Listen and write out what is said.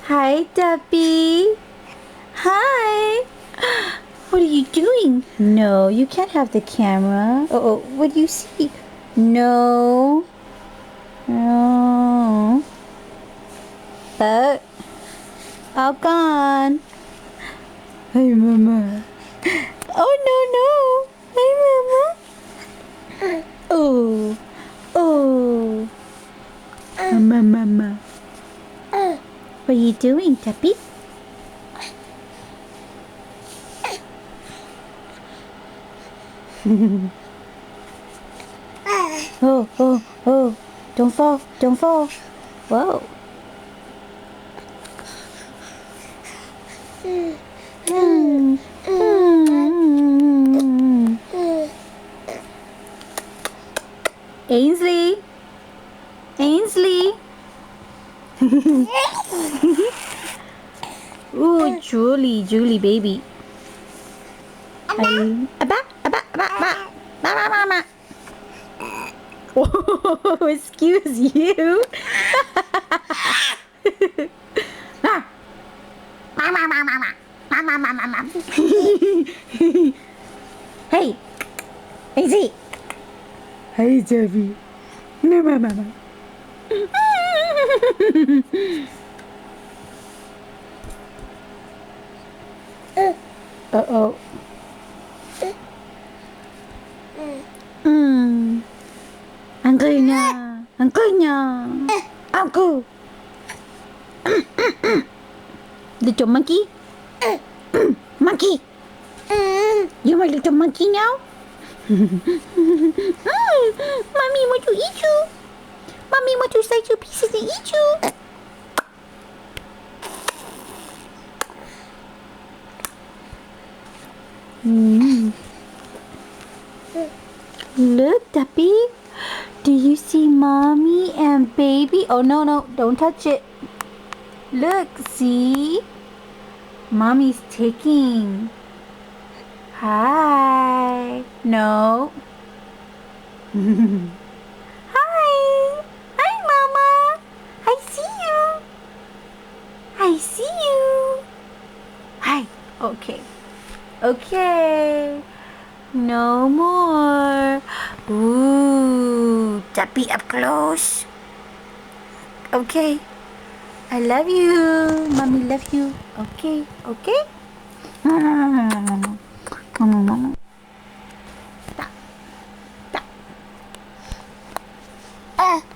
Hi, Debbie. Hi. What are you doing? No, you can't have the camera. Oh, what do you see? No. No. All gone. Hi, Mama. Oh, no, no. Hi, Mama. Oh. Oh. Mama. What are you doing, Debbie? Oh. Don't fall. Don't fall. Whoa. Ainsley. Ainsley. Ooh, Julie baby. Aba. Oh, excuse you. Hey, Ainsley. Hey, Debbie. Mama. Uh-oh. Uncle niya. Uncle. Little monkey. Monkey. You my little monkey now? Mommy want to eat you. Mommy want to slice your pieces and eat you. Look, Debbie. Do you see mommy and baby? Oh, no. Don't touch it. Look, see? Mommy's taking. Hi. No. Hi. Hi, Mama. I see you. Hi. Okay. No more. Ooh, Debbie up close. Okay. I love you. Mommy love you. Okay.